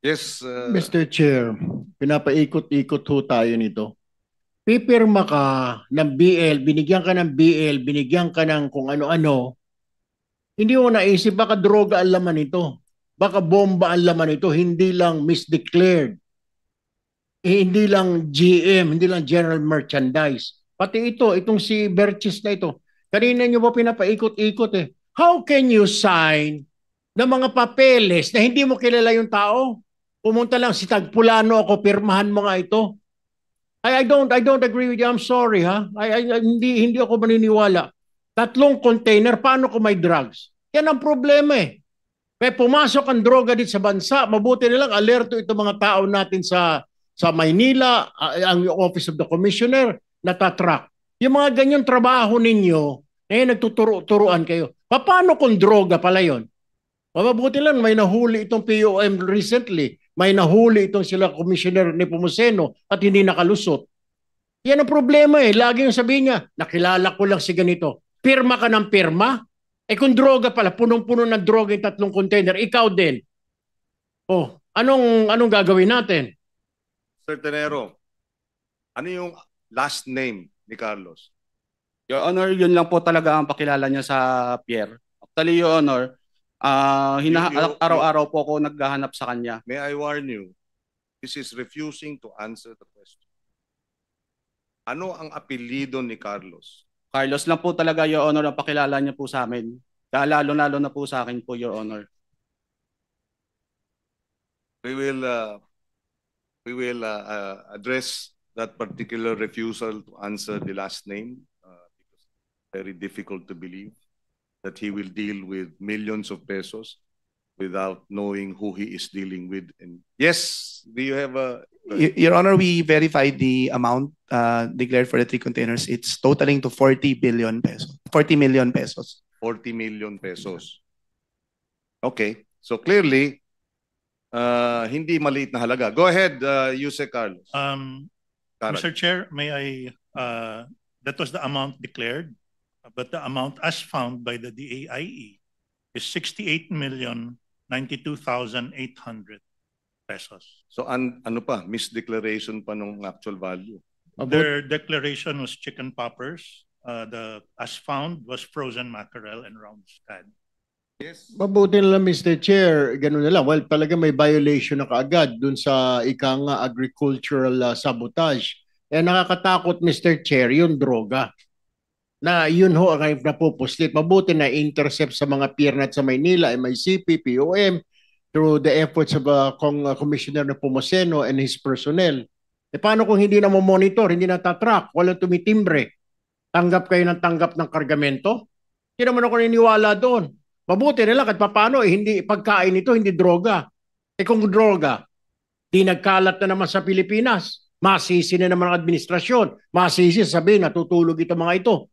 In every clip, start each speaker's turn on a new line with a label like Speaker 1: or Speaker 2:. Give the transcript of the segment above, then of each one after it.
Speaker 1: Yes,
Speaker 2: Mr. Chair, pinapaikot-ikot ho tayo nito. Pipirma ka ng BL, binigyan ka ng BL, binigyan ka ng kung ano-ano, hindi mo naisip baka droga ang laman nito. Baka bomba ang laman nito, hindi lang misdeclared. Hindi lang GM, hindi lang general merchandise. Pati ito, itong si Berchis na ito. Kanina nyo ba pinapaikot-ikot eh? How can you sign ng mga papeles na hindi mo kilala yung tao? Pumunta lang si Tagpulano ako, pirmahan mo nga ito. I don't agree with you. I'm sorry ha. Hindi ako maniniwala. Tatlong container, paano kung may drugs? Yan ang problema eh. Kaya pumasok ang droga dito sa bansa, mabuti nilang alerto itong mga tao natin sa Maynila, ang Office of the Commissioner, natatrack. Yung mga ganyan trabaho ninyo, nagtuturo-turuan kayo. Paano kung droga pala yon? Mabuti lang, may nahuli itong POM recently. May nahuli itong sila Commissioner ni Pumuseno at hindi nakalusot. Yan ang problema eh. Lagi yung sabihin niya, nakilala ko lang si ganito. Pirma ka ng pirma? Eh kung droga pala, punong-puno ng droga yung tatlong container, ikaw din. Oh, anong gagawin natin?
Speaker 1: Sir Tenero, ano yung last name ni Carlos?
Speaker 3: Your Honor, yun lang po talaga ang pakilala niya sa Pierre. Actually, Your Honor, araw-araw po ako naghahanap sa kanya.
Speaker 1: May I warn you, this is refusing to answer the question. Ano ang apelyido ni Carlos?
Speaker 3: Carlos lang po talaga, Your Honor, ang pakilala niya po sa amin. Lalo-lalo na po sa akin po, Your Honor.
Speaker 1: We will address that particular refusal to answer the last name because it's very difficult to believe that he will deal with millions of pesos without knowing who he is dealing with. And yes, do you have a...
Speaker 4: Your Honor, we verified the amount declared for the 3 containers. It's totaling to 40 billion pesos. 40 million pesos.
Speaker 1: 40 million pesos. Okay. So clearly, hindi maliit na halaga. Go ahead, Yuse Carlos.
Speaker 5: Mr. Chair, may I, that was the amount declared, but the amount as found by the DAIE is 68,092,800 pesos.
Speaker 1: So ano pa, misdeclaration pa nung actual value.
Speaker 5: Their declaration was chicken poppers. The as found was frozen mackerel and round scad.
Speaker 1: Yes.
Speaker 2: Mabuti na lang, Mr. Chair, ganun na lang. Well, talaga may violation na kaagad dun sa nga agricultural sabotage. Eh nakakatakot, Mr. Chair, yung droga. Na yun ho ang napupuslit. Mabuti na intercept sa mga PIRNAT sa Maynila, MICP, POM, through the efforts of Commissioner na Pomoseno and his personnel. E paano kung hindi na monitor, hindi na tatrack, walang tumitimbre? Tanggap kayo ng tanggap ng kargamento? Hindi naman ako niniwala doon. Mabuti nila kahit paano, hindi pagkain ito, hindi droga. Eh kung droga, di nagkalat na naman sa Pilipinas. Masisi na naman ang administrasyon. Masisi sabihin, natutulog ito mga ito.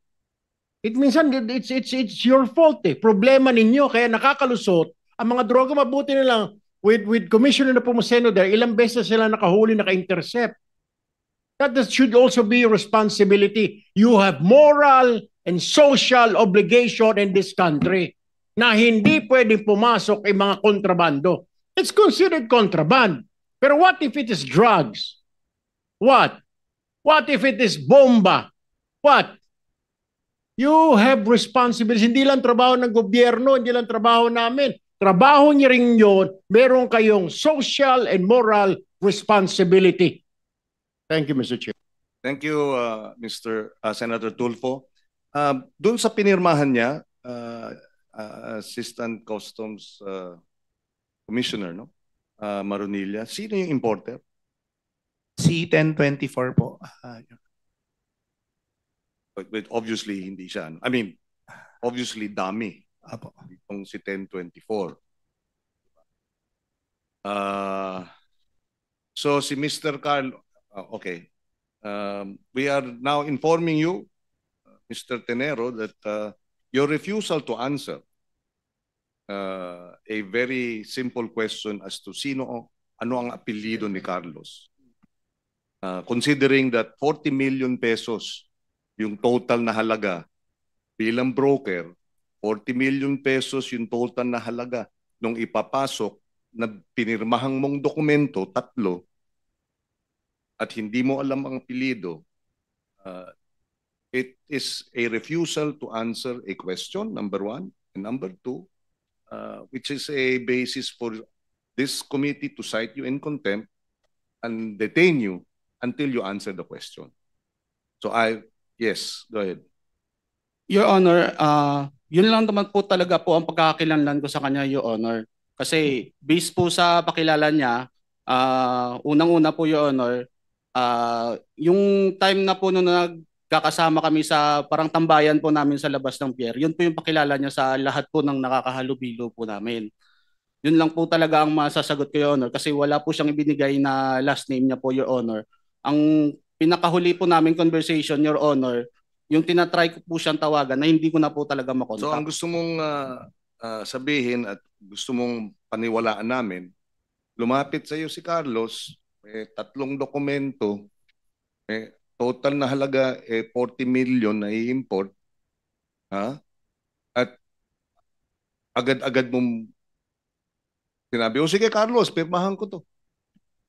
Speaker 2: Minsan, it's your fault eh. Problema ninyo, kaya nakakalusot. Ang mga droga, mabuti na lang, with Commissioner na Pomoseno there, ilang beses sila nakahuli, naka-intercept. That should also be your responsibility. You have moral and social obligation in this country na hindi pwedeng pumasok ang mga kontrabando. It's considered contraband. Pero what if it is drugs? What? What if it is bomba? What? You have responsibility. Hindi lang trabaho ng gobyerno, hindi lang trabaho namin. Trabaho niya rin yun. Meron kayong social and moral responsibility. Thank you, Mr. Chair.
Speaker 1: Thank you, Mr. Senator Tulfo. Doon sa pinirmahan niya, Assistant Customs Commissioner, no? Marunilla, sino yung importer?
Speaker 4: C1024 po.
Speaker 1: But obviously, hindi siya. I mean, obviously, dami.
Speaker 4: Apo.
Speaker 1: Itong si 1024. So, si Mr. Carl, okay. We are now informing you, Mr. Tenero, that your refusal to answer a very simple question as to ano ang apelyido ni Carlos. Considering that 40 million pesos yung total na halaga bilang broker, 40 million pesos yung total na halaga nung ipapasok na pinirmahang mong dokumento, 3, at hindi mo alam ang apelyido, it is a refusal to answer a question, number 1. And number 2, which is a basis for this committee to cite you in contempt and detain you until you answer the question. So yes, go ahead.
Speaker 3: Your Honor, yun lang naman po talaga po ang pagkakakilanlan ko sa kanya, Your Honor. Kasi based po sa pakilala niya, unang-una po, Your Honor, yung time na po nung nagkakasama kami sa parang tambayan po namin sa labas ng pier, yun po yung pakilala niya sa lahat po ng nakakahalubilo po namin. Yun lang po talaga ang masasagot ko, Your Honor, kasi wala po siyang ibinigay na last name niya po, Your Honor. Ang pinakahuli po namin conversation, Your Honor, yung tinatry ko po siyang tawagan na hindi ko na po talaga makontak.
Speaker 1: So ang gusto mong sabihin at gusto mong paniwalaan namin, lumapit sa iyo si Carlos, 3 dokumento, total na halaga 40 million na i-import, at agad-agad mong sinabi, sige Carlos, pirmahan ko to.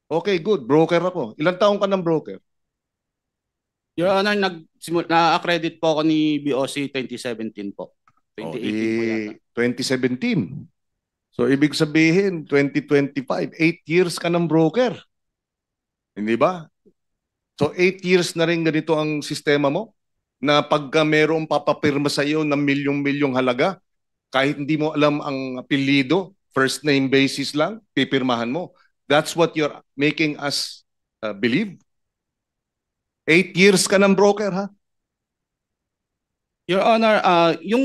Speaker 1: Okay, good, broker ako. Ilang taong ka ng broker?
Speaker 3: Your Honor, na-accredit po ako ni BOC 2017 po. 2018 po yata.
Speaker 1: 2017. So, ibig sabihin, 2025, 8 years ka ng broker. Hindi ba? So, 8 years na rin ganito ang sistema mo? Na pagka mayroong papapirma sa iyo ng milyong-milyong halaga, kahit hindi mo alam ang apelyido, first name basis lang, pipirmahan mo. That's what you're making us believe? 8 years ka ng broker, ha?
Speaker 3: Your Honor, yung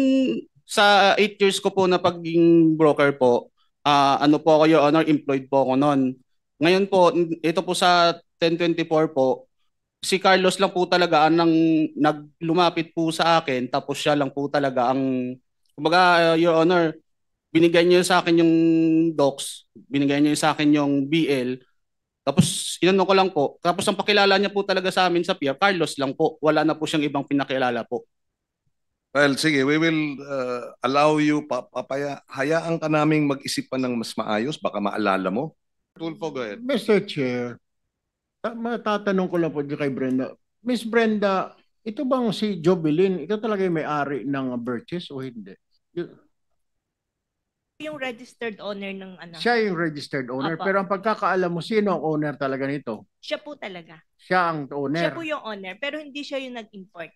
Speaker 3: sa 8 years ko po na pagiging broker po, ano po ako, Your Honor, employed po ako noon. Ngayon po, ito po sa 1024 po, si Carlos lang po talaga ang naglumapit po sa akin, tapos siya lang po talaga ang, kumbaga, Your Honor, binigay niyo sa akin yung docs, binigay niyo sa akin yung BL, tapos inano ko lang po. Tapos ang pakilala niya po talaga sa amin sa pier, Carlos lang po. Wala na po siyang ibang pinakilala po.
Speaker 1: Well, sige, we will allow you, hayaan ka naming mag-isip pa ng mas maayos, baka maalala mo. Tulfo, go ahead.
Speaker 2: Mr. Chair, matatanong ko lang po kay Brenda. Miss Brenda, ito bang si Jovelyn, ito talaga yung may-ari ng Birches o hindi?
Speaker 6: Yung registered owner ng ano.
Speaker 2: Siya yung registered owner,
Speaker 6: Opo.
Speaker 2: pero ang pagkakaalam mo, sino ang owner talaga nito?
Speaker 6: Siya po talaga.
Speaker 2: Siya ang owner.
Speaker 6: Siya po yung owner, pero hindi siya yung nag-import.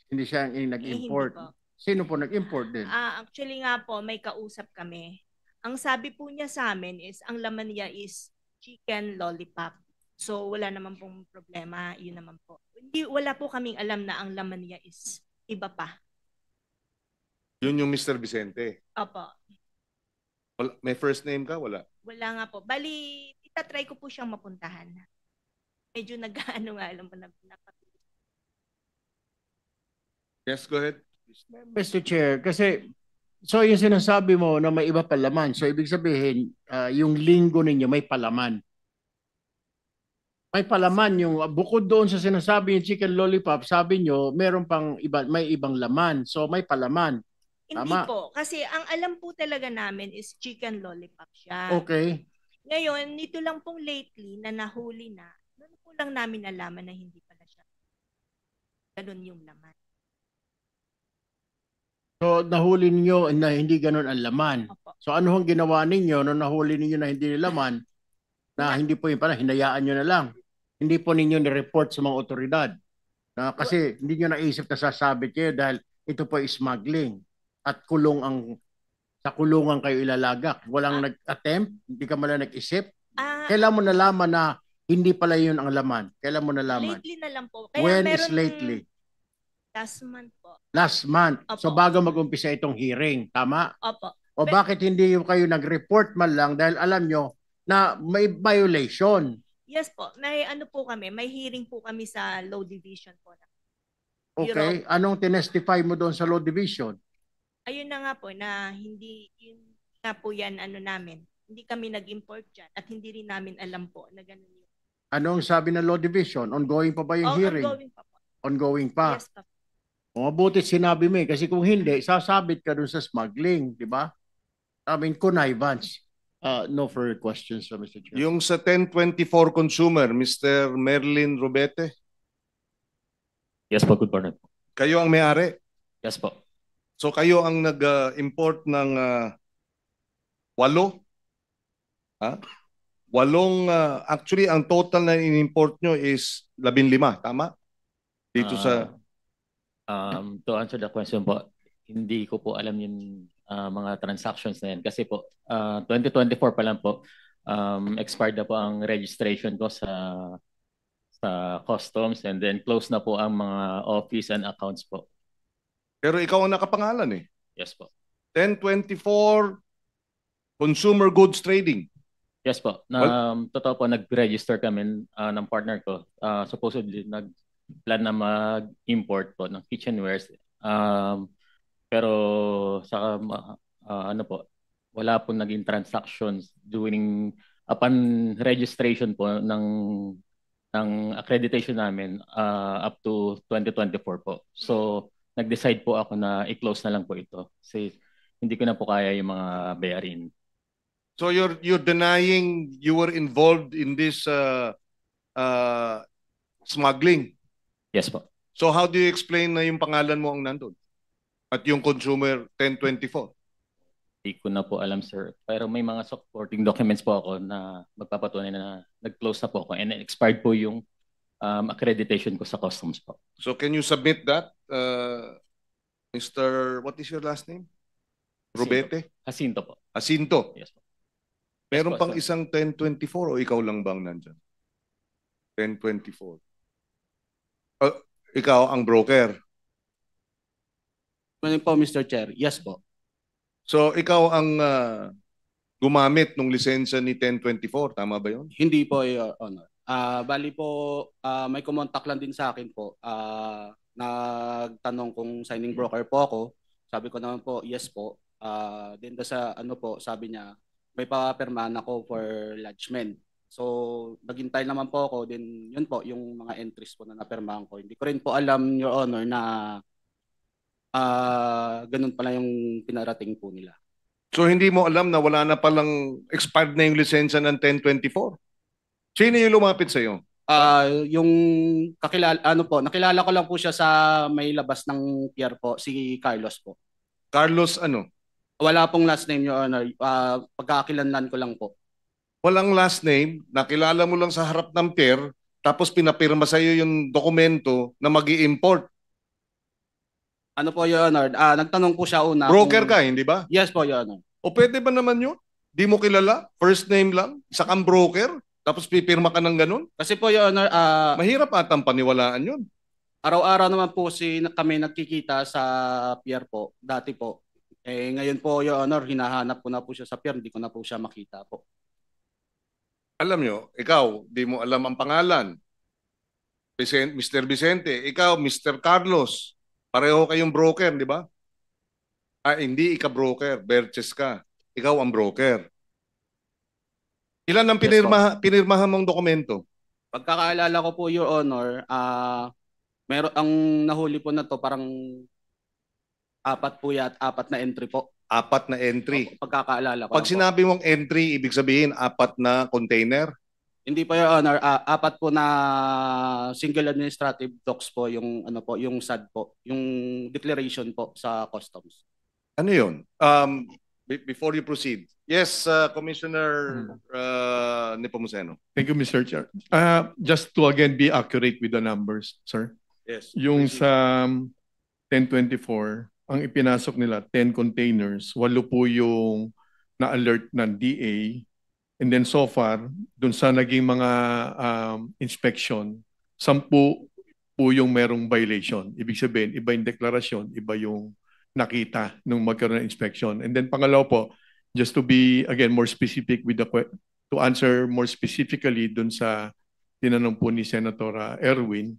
Speaker 2: Hindi siya yung nag-import.
Speaker 6: Hindi po.
Speaker 2: Sino po nag-import din?
Speaker 6: Actually nga po, may kausap kami. Ang sabi po niya sa amin is, ang laman niya is chicken lollipop. So wala naman pong problema, yun naman po. Wala po kaming alam na ang laman niya is iba pa.
Speaker 1: Yun yung Mr. Vicente.
Speaker 6: Opo.
Speaker 1: May first name ka? Wala.
Speaker 6: Wala nga po. Bali, itatry ko po siyang mapuntahan. Medyo nag-ano nga, alam mo na.
Speaker 1: Yes, go ahead.
Speaker 2: Mr. Chair, kasi so yung sinasabi mo na may iba pa laman, so ibig sabihin yung linggo ninyo may palaman. May palaman yung bukod doon sa sinasabi yung chicken lollipop, sabi nyo meron pang may ibang laman. So may palaman.
Speaker 6: Hindi
Speaker 2: Tama.
Speaker 6: po. Kasi ang alam po talaga namin is chicken lollipop siya.
Speaker 2: Okay.
Speaker 6: Ngayon, nito lang pong lately na nahuli na, doon po lang namin nalaman na hindi pala siya. Ganun yung laman.
Speaker 2: So nahuli ninyo na hindi ganun ang laman.
Speaker 6: Opo.
Speaker 2: So ano ang ginawa ninyo nung nahuli ninyo na hindi laman na hindi po yung pala, hinayaan nyo na lang. Hindi po ninyo ni-report sa mga otoridad. Kasi hindi nyo naisip na sasabit kayo dahil ito po ay smuggling. At sa kulungan kayo ilalagak. Walang nag-attempt, hindi ka malang nag-isip. Kailan mo nalaman na hindi pala yun ang laman? Kailan mo nalaman?
Speaker 6: Lately na lang po. Kaya
Speaker 2: When is lately?
Speaker 6: Last month po.
Speaker 2: Last month.
Speaker 6: Opo.
Speaker 2: So bago mag-umpisa itong hearing, tama?
Speaker 6: Opo.
Speaker 2: O bakit hindi kayo nag-report man lang dahil alam nyo na may violation?
Speaker 6: Yes po. May ano po kami, may hearing po kami sa law division po.
Speaker 2: Okay. Anong tinestify mo doon sa law division?
Speaker 6: Ayun na nga po na hindi yun nga po yan ano namin. Hindi kami nag-import dyan at hindi rin namin alam po na ganun yun.
Speaker 2: Anong sabi ng law division? Ongoing pa ba yung hearing?
Speaker 6: Ongoing pa po.
Speaker 2: Ongoing pa.
Speaker 6: Yes pa po.
Speaker 2: Mabuti sinabi mo kasi kung hindi, sasabit ka dun sa smuggling, di ba? I mean, connivance. No further questions, Mr. Chair.
Speaker 1: Yung sa 1024 consumer, Mr. Merlin Rubete,
Speaker 7: Yes po, good morning.
Speaker 1: kayo ang may-ari.
Speaker 7: Yes po.
Speaker 1: So kayo ang nag-import ng 8? Actually, ang total na in-import nyo is 15, tama? Dito sa...
Speaker 7: To answer the question po, hindi ko po alam yung mga transactions na yan. Kasi po, 2024 pa lang po, expired na po ang registration ko sa customs, and then close na po ang mga office and accounts po.
Speaker 1: Pero ikaw ang nakapangalan eh.
Speaker 7: Yes po.
Speaker 1: 1024 Consumer Goods Trading.
Speaker 7: Yes po. Totoo po, nag-register kami ng partner ko. Supposedly, nag-plan na mag-import po ng kitchenwares. Pero sa ano po, wala po naging transactions upon registration po ng accreditation namin up to 2024 po. So, nag-decide po ako na i-close na lang po ito kasi hindi ko na po kaya yung mga bayarin.
Speaker 1: So you're denying you were involved in this smuggling?
Speaker 7: Yes po.
Speaker 1: So how do you explain na yung pangalan mo ang nandun? At yung consumer 1024?
Speaker 7: Hindi ko na po alam, sir. Pero may mga supporting documents po ako na magpapatunay na nag-close na po ako and expired po yung accreditation ko sa customs po.
Speaker 1: So can you submit that, Mr. What is your last name? Rubete?
Speaker 7: Jacinto po.
Speaker 1: Jacinto.
Speaker 7: Yes po.
Speaker 1: Meron
Speaker 7: Yes po,
Speaker 1: pang
Speaker 7: sir.
Speaker 1: isang 1024 o ikaw lang bang nandyan? 1024. Ikaw ang broker.
Speaker 3: Ano po, Mr. Chair? Yes po.
Speaker 1: So ikaw ang gumamit ng lisensya ni 1024, tama ba yun?
Speaker 3: Hindi po, Your Honor. Bali po, may kumontak lang din sa akin po. Nagtanong kung signing broker po ako. Sabi ko naman po, yes po. Then sa ano po, sabi niya, may papirmahan ako for lodgement. So, naghintay naman po ako. Then yun po, yung mga entries po na napirmahan ko. Hindi ko rin po alam, Your Honor, na ganun pala yung pinarating po nila.
Speaker 1: So hindi mo alam na wala na palang expired na yung lisensya ng 1024? Sino yung lumapit sa'yo?
Speaker 3: Yung nakilala ko lang po siya sa may labas ng pier po, si Carlos po.
Speaker 1: Carlos ano?
Speaker 3: Wala pong last name, Your Honor. Pagkakakilanlan ko lang po.
Speaker 1: Walang last name, nakilala mo lang sa harap ng pier, tapos pinapirma sa'yo yung dokumento na mag-i-import.
Speaker 3: Ano po, Your Honor? Nagtanong po siya una.
Speaker 1: Broker ka, hindi ba?
Speaker 3: Yes po, Your Honor.
Speaker 1: O pwede ba naman yun? Di mo kilala? First name lang? Isa kang broker? Tapos pipirma ka ng ganun?
Speaker 3: Kasi po, Your Honor,
Speaker 1: Mahirap atang paniwalaan yun.
Speaker 3: araw-araw naman po kami nagkikita sa pier po, dati po. Ngayon po, Your Honor, hinahanap ko na po siya sa pier, hindi ko na po siya makita po.
Speaker 1: Alam nyo, ikaw, di mo alam ang pangalan. Mr. Vicente, ikaw, Mr. Carlos. Pareho kayong broker, di ba? Hindi ika broker, Berches ka. Ikaw ang broker. Ilan ang pinirmahan mong dokumento?
Speaker 3: Pagkakaalala ko po, Your Honor, meron ang nahuli po na to parang 4 na entry po.
Speaker 1: 4 na entry.
Speaker 3: Pagkakaalala ko.
Speaker 1: Pag sinabi mong entry, ibig sabihin 4 na container?
Speaker 3: Hindi po, Your Honor, 4 po na single administrative docs po yung yung SAD po, yung declaration po sa customs.
Speaker 1: Ano 'yun? Before you proceed. Yes, Commissioner Nepomuceno.
Speaker 8: Thank you, Mr. Chair. Just to again be accurate with the numbers, sir.
Speaker 1: Yes.
Speaker 8: Yung sa 1024, ang ipinasok nila 10 containers, 8 po yung na-alert ng DA. And then so far, dun sa naging mga inspection, 10 po yung merong violation. Ibig sabihin, iba yung deklarasyon, iba yung nakita nung magkaroon ng inspection. And then pangalawa po, just to be again more specific with to answer more specifically dun sa tinanong po ni Senator Erwin,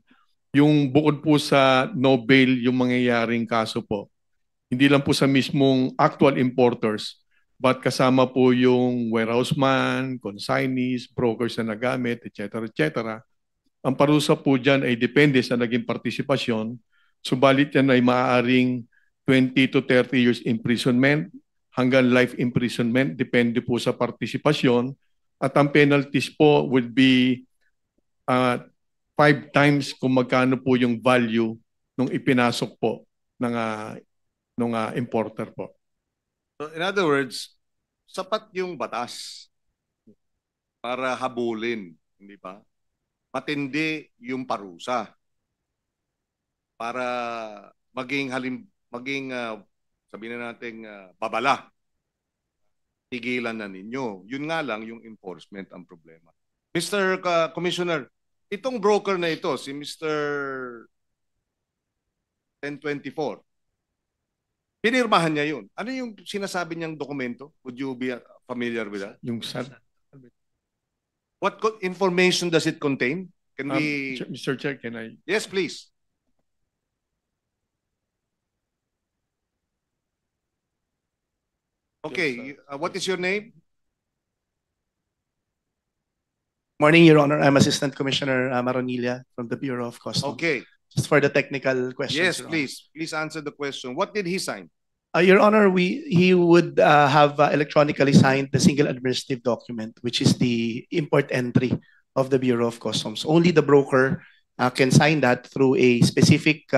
Speaker 8: yung bukod po sa no bail yung mangyayaring kaso po, hindi lang po sa mismong actual importers, but kasama po yung warehouseman, consignees, brokers na nagamit, etc. etc. Ang parusa po dyan ay depende sa naging partisipasyon, subalit yan ay maaaring 20 to 30 years imprisonment, hanggang life imprisonment, depende po sa partisipasyon. At ang penalties po would be 5 times kung magkano po yung value nung ipinasok po ng importer po.
Speaker 1: So in other words, sapat yung batas para habulin, hindi ba? Matindi yung parusa para maging sabihin na natin babala. Tigilan na ninyo. Yun nga lang yung enforcement ang problema. Mr. Commissioner, itong broker na ito, si Mr. 1024, pinirmahan niya yun. Ano yung sinasabi niyang dokumento? Would you be familiar with that?
Speaker 8: Yung SAT.
Speaker 1: What information does it contain? Can we...
Speaker 8: Mr. Chair, can I?
Speaker 1: Yes, please. Okay, what is your name?
Speaker 4: Morning, Your Honor. I'm Assistant Commissioner Maronilla from the Bureau of Customs.
Speaker 1: Okay.
Speaker 4: Just for the technical questions.
Speaker 1: Yes,
Speaker 4: Your
Speaker 1: please. Please answer the question. What did he sign?
Speaker 4: Your Honor, he would have electronically signed the single administrative document, which is the import entry of the Bureau of Customs. Only the broker can sign that through a specific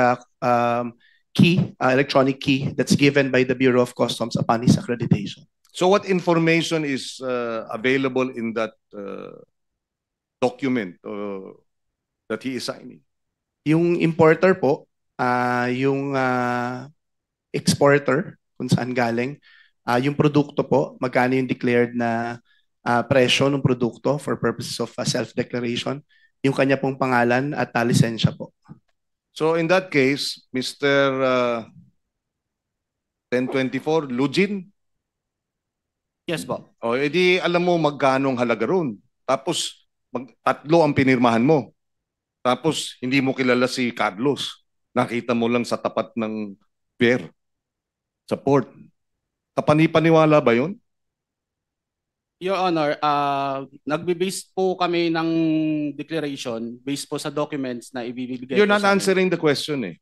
Speaker 4: key, electronic key that's given by the Bureau of Customs upon his accreditation.
Speaker 1: So what information is available in that document that he is signing?
Speaker 4: Yung importer po, yung exporter, kung saan galing, yung produkto po, magkano yung declared na presyo ng produkto for purposes of self-declaration, yung kanya pong pangalan at lisensya po.
Speaker 1: So in that case, Mr. 1024, Lugin?
Speaker 3: Yes po.
Speaker 1: O edi alam mo magkano ang halaga ron. Tapos tatlo ang pinirmahan mo. Tapos hindi mo kilala si Carlos. Nakita mo lang sa tapat ng pier, sa port. Kapani-paniwala ba yun?
Speaker 3: Your Honor, nagbe-base po kami ng declaration based po sa documents na ibibigay
Speaker 1: You're
Speaker 3: po
Speaker 1: not
Speaker 3: sa amin.
Speaker 1: answering the question eh.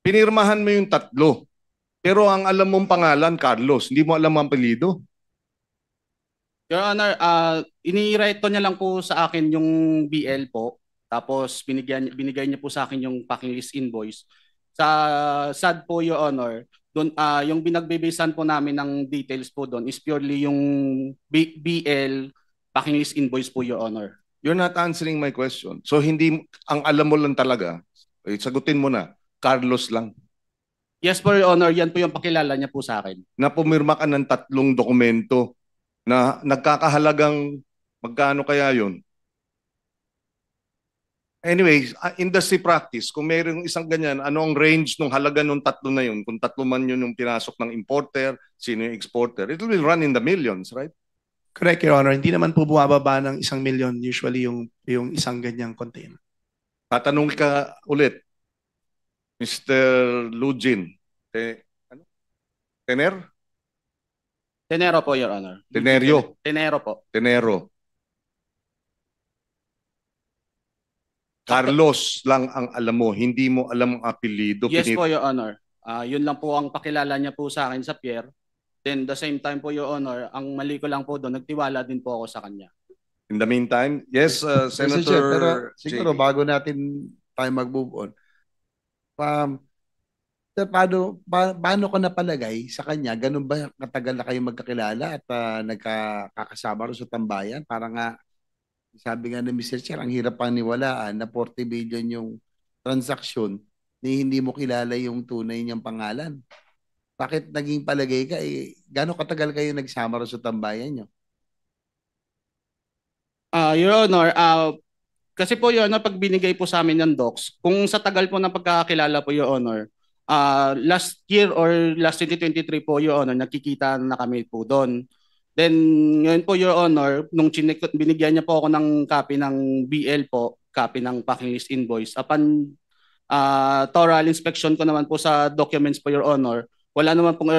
Speaker 1: Pinirmahan mo yung tatlo. Pero ang alam mong pangalan, Carlos. Hindi mo alam ang apelyido.
Speaker 3: Your Honor, inireto niya lang po sa akin yung BL po. Tapos binigay niya po sa akin yung packing list invoice. Sa SAD po, Your Honor, doon yung binagbebesan po namin ng details po doon is purely yung BL packing list invoice po, Your Honor.
Speaker 1: You're not answering my question. So hindi, ang alam mo lang talaga, sagutin mo na, Carlos lang.
Speaker 3: Yes po, Your Honor, yan po yung pakilala niya po sa akin.
Speaker 1: Na pumirma ka ng 3 dokumento na nagkakahalagang magkano kaya yun? Anyway, industry practice, kung mayroong isang ganyan, ano ang range ng halaga ng 3 na yun? Kung 3 man yun yung pinasok ng importer, sino yung exporter? It will run in the millions, right?
Speaker 4: Correct, Your Honor. Hindi naman po bumababa ng 1 million usually yung isang ganyang container.
Speaker 1: Tatanong ka ulit, Mr. Lugin. Tener?
Speaker 3: Tenero po, Your Honor.
Speaker 1: Tenerio.
Speaker 3: Tenero po.
Speaker 1: Tenero. Carlos lang ang alam mo, hindi mo alam ang apelyido.
Speaker 3: Yes po, Your Honor. Yun lang po ang pakilala niya po sa akin sa pier. Then the same time po, Your Honor, ang mali ko lang po doon, nagtiwala din po ako sa kanya.
Speaker 1: In the meantime, yes, Senator.
Speaker 9: Chair, pero siguro
Speaker 1: JB.
Speaker 9: bago natin tayo mag-move on, sir, paano ko napalagay sa kanya? Ganun ba katagal na kayo magkakilala at nagkakasama rin sa tambayan? Para nga, sabi nga ng Mr. Chair, ang hirap pang niwalaan na 40 billion yung transaksyon ni hindi mo kilala yung tunay niyang pangalan. Bakit naging palagay ka? Gano'ng katagal kayo nagsama rin sa tambayan niyo?
Speaker 3: Your Honor, kasi po, Your Honor, pag binigay po sa amin ng docs, kung sa tagal po ng pagkakakilala po, Your Honor, last year or last 2023 po, Your Honor, nakikita na kami po doon. Then, ngayon po, Your Honor, nung binigyan niya po ako ng copy ng BL po, copy ng packing list invoice, upon thorough inspection ko naman po sa documents po, Your Honor, wala naman pong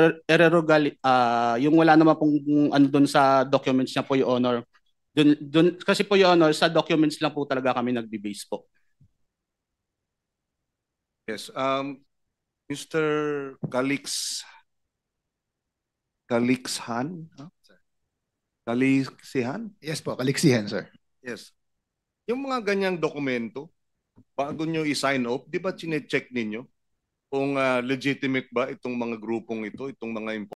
Speaker 3: yung wala naman pong ano doon sa documents niya po, Your Honor. Doon kasi po, Your Honor, sa documents lang po talaga kami nagbe-base po.
Speaker 1: Yes, Mr. Kaliksihan? Kaliksihan?
Speaker 10: Yes po, kaliksihan, sir.
Speaker 1: Yes. Yung mga ganyang dokumento, bago nyo i-sign off, di ba chine-check ninyo kung legitimate ba itong mga grupong ito, itong mga